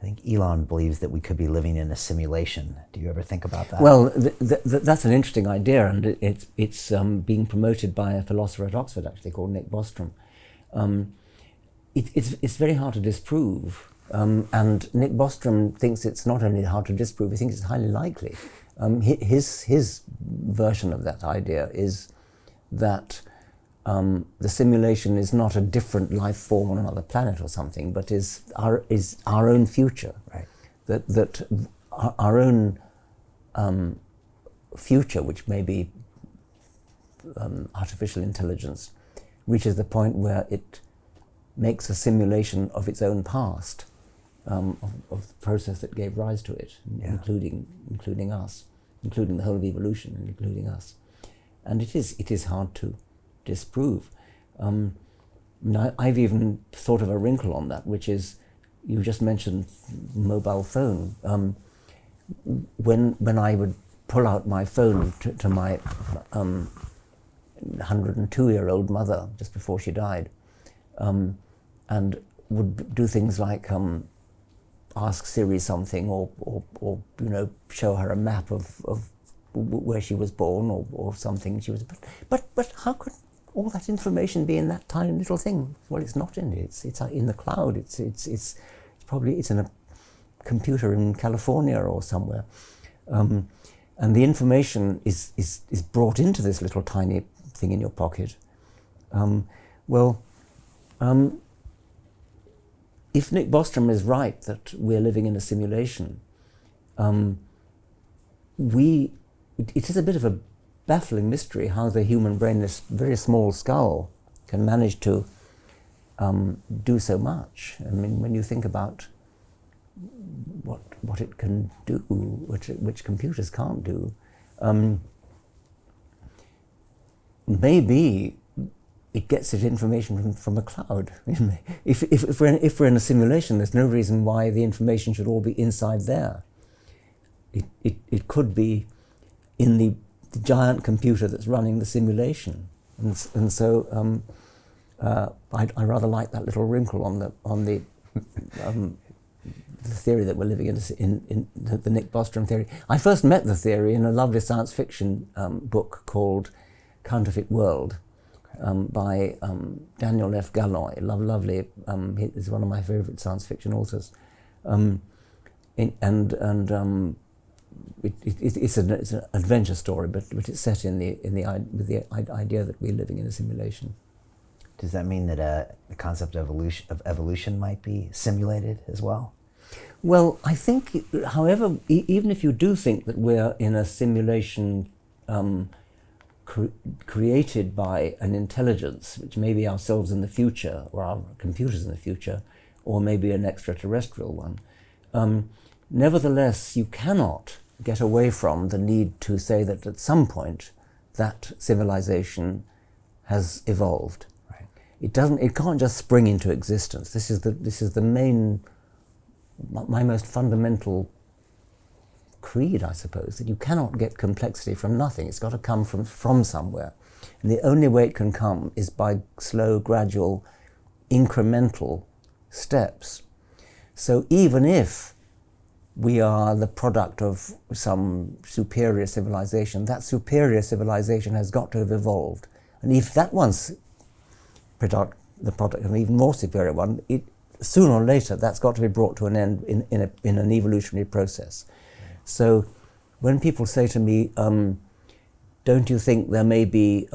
I think Elon believes that we could be living in a simulation. Do you ever think about that? Well, that's an interesting idea, and it's being promoted by a philosopher at Oxford, actually, called Nick Bostrom. It's very hard to disprove, and Nick Bostrom thinks it's not only hard to disprove, he thinks it's highly likely. His version of that idea is that the simulation is not a different life form on another planet or something, but is our own future. Right. That our own future, which may be artificial intelligence, reaches the point where it makes a simulation of its own past, of the process that gave rise to it, including us, including the whole of evolution, and including us. And it is hard to disprove. I've even thought of a wrinkle on that, which is, you just mentioned mobile phone. When I would pull out my phone to my 102-year-old mother just before she died, and would do things like ask Siri something, or show her a map of where she was born, or something she was. But how could all that information be in that tiny little thing? Well, it's not in it. It's in the cloud. It's in a computer in California or somewhere, and the information is brought into this little tiny thing in your pocket. If Nick Bostrom is right that we're living in a simulation, it is a bit of a baffling mystery how the human brain, this very small skull, can manage to do so much. I mean, when you think about what it can do, which computers can't do, maybe it gets its information from a cloud. If we're in a simulation, there's no reason why the information should all be inside there. It could be in the giant computer that's running the simulation, and so I rather like that little wrinkle on the theory that we're living in the Nick Bostrom theory. I first met the theory in a lovely science fiction book called Counterfeit World, by Daniel F. Galloy. Lovely. He's one of my favorite science fiction authors, it's an adventure story, but it's set with the idea that we're living in a simulation. Does that mean that the concept of evolution might be simulated as well? Well, I think, however, even if you do think that we're in a simulation created by an intelligence, which may be ourselves in the future, or our computers in the future, or maybe an extraterrestrial one, nevertheless, you cannot get away from the need to say that at some point that civilization has evolved. Right. It can't just spring into existence. This is my most fundamental creed, I suppose, that you cannot get complexity from nothing. It's got to come from somewhere. And the only way it can come is by slow, gradual, incremental steps. So even if we are the product of some superior civilization, that superior civilization has got to have evolved. And if that one's the product of an even more superior one, sooner or later that's got to be brought to an end in an evolutionary process. So when people say to me, don't you think there may be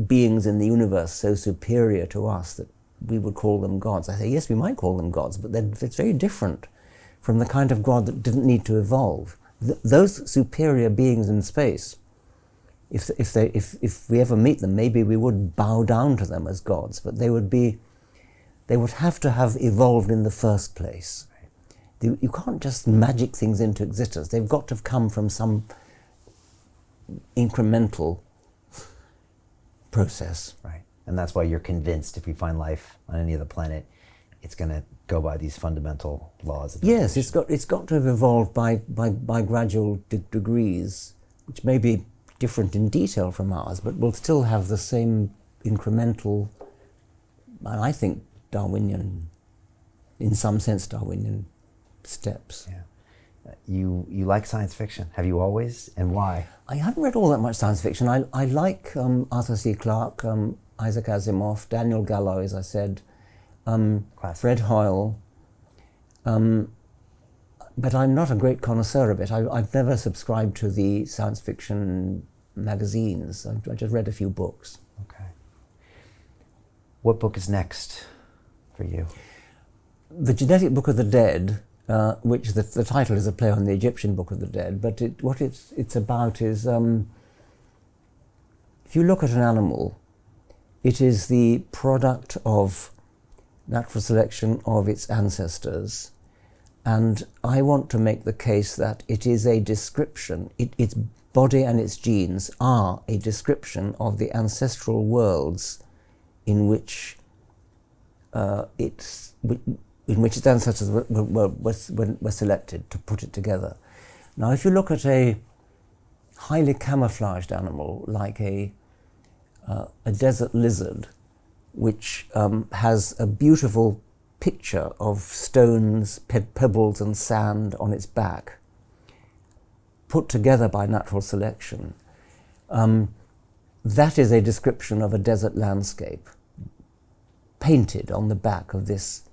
beings in the universe so superior to us that we would call them gods? I say, yes, we might call them gods, but it's very different from the kind of God that didn't need to evolve. Those superior beings in space, if we ever meet them, maybe we would bow down to them as gods, but they would have to have evolved in the first place. You can't just magic things into existence. They've got to have come from some incremental process. Right. And that's why you're convinced if we find life on any other planet, it's going to go by these fundamental laws of Yes, evolution. it's got to have evolved by gradual degrees, which may be different in detail from ours, but will still have the same incremental, I think, Darwinian, in some sense Darwinian steps. Yeah. You like science fiction. Have you always, and why? I haven't read all that much science fiction. I like Arthur C. Clarke, Isaac Asimov, Daniel Gallo, as I said, Fred Hoyle. But I'm not a great connoisseur of it. I've never subscribed to the science fiction magazines. I just read a few books. Okay. What book is next for you? The Genetic Book of the Dead, which the title is a play on the Egyptian Book of the Dead, but what it's about is, if you look at an animal, it is the product of natural selection of its ancestors. And I want to make the case that it is a description, its body and its genes are a description of the ancestral worlds in which its ancestors were selected to put it together. Now, if you look at a highly camouflaged animal like a desert lizard, which has a beautiful picture of stones, pebbles and sand on its back, put together by natural selection, that is a description of a desert landscape painted on the back of this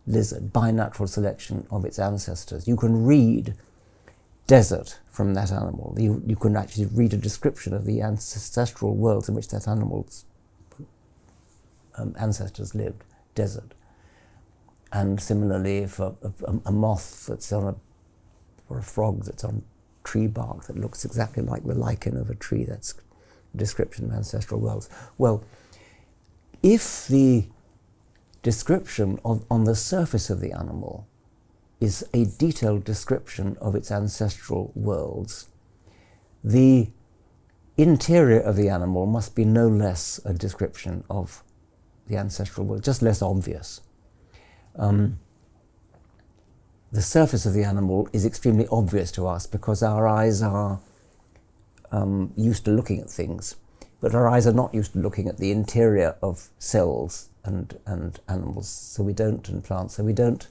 lizard by natural selection of its ancestors. You can read desert from that animal. You can actually read a description of the ancestral worlds in which that animal's ancestors lived, desert. And similarly, if a moth that's on or a frog that's on tree bark that looks exactly like the lichen of a tree, that's a description of ancestral worlds. Well, if the description on the surface of the animal is a detailed description of its ancestral worlds, the interior of the animal must be no less a description of the ancestral world, just less obvious. The surface of the animal is extremely obvious to us because our eyes are used to looking at things, but our eyes are not used to looking at the interior of cells and animals, and plants, so we don't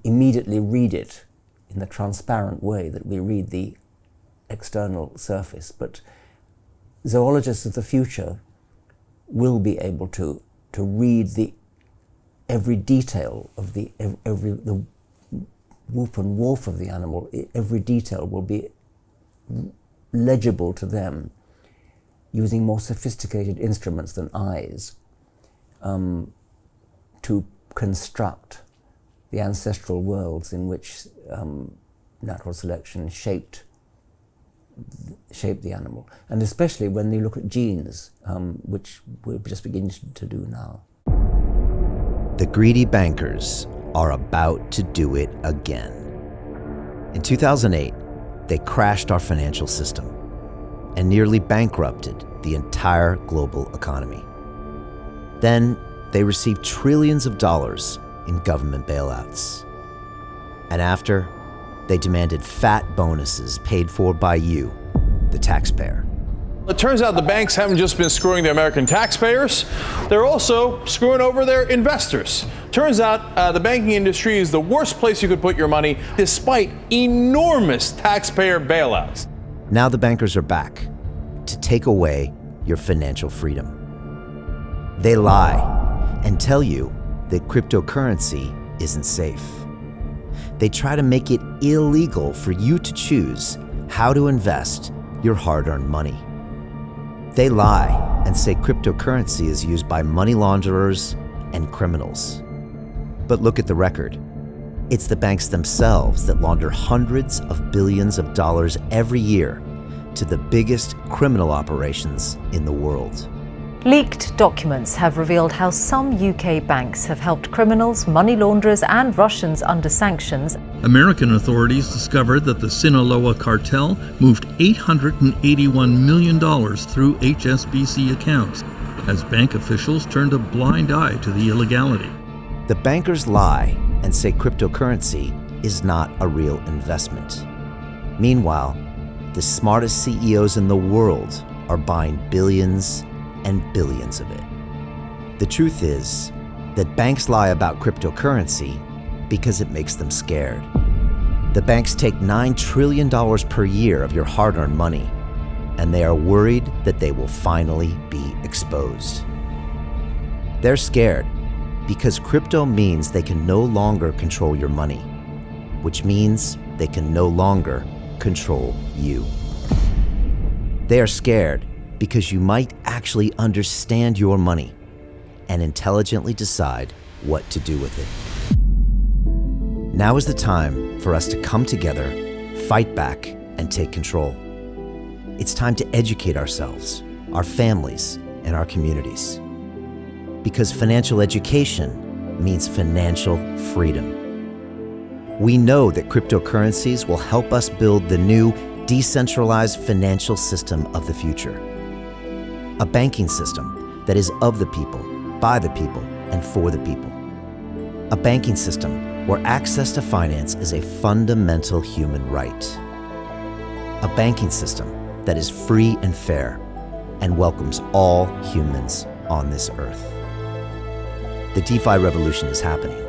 immediately read it in the transparent way that we read the external surface. But zoologists of the future will be able to read every detail of the whoop and woof of the animal. Every detail will be legible to them using more sophisticated instruments than eyes to construct the ancestral worlds in which natural selection shaped the animal, and especially when you look at genes, which we're just beginning to do now. The greedy bankers are about to do it again. In 2008, they crashed our financial system and nearly bankrupted the entire global economy. Then they received trillions of dollars in government bailouts. And after, they demanded fat bonuses paid for by you, the taxpayer. It turns out the banks haven't just been screwing the American taxpayers, they're also screwing over their investors. Turns out the banking industry is the worst place you could put your money, despite enormous taxpayer bailouts. Now the bankers are back to take away your financial freedom. They lie and tell you that cryptocurrency isn't safe. They try to make it illegal for you to choose how to invest your hard-earned money. They lie and say cryptocurrency is used by money launderers and criminals. But look at the record. It's the banks themselves that launder hundreds of billions of dollars every year to the biggest criminal operations in the world. Leaked documents have revealed how some UK banks have helped criminals, money launderers and Russians under sanctions. American authorities discovered that the Sinaloa cartel moved $881 million through HSBC accounts as bank officials turned a blind eye to the illegality. The bankers lie and say cryptocurrency is not a real investment. Meanwhile, the smartest CEOs in the world are buying billions and billions of it. The truth is that banks lie about cryptocurrency because it makes them scared. The banks take $9 trillion per year of your hard-earned money, and they are worried that they will finally be exposed. They're scared because crypto means they can no longer control your money, which means they can no longer control you. They are scared because you might actually understand your money and intelligently decide what to do with it. Now is the time for us to come together, fight back, and take control. It's time to educate ourselves, our families, and our communities. Because financial education means financial freedom. We know that cryptocurrencies will help us build the new decentralized financial system of the future. A banking system that is of the people, by the people, and for the people. A banking system where access to finance is a fundamental human right. A banking system that is free and fair and welcomes all humans on this earth. The DeFi revolution is happening.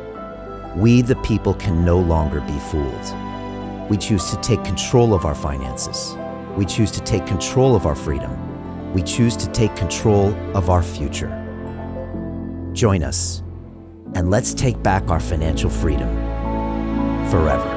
We, the people, can no longer be fooled. We choose to take control of our finances. We choose to take control of our freedom. We choose to take control of our future. Join us, and let's take back our financial freedom forever.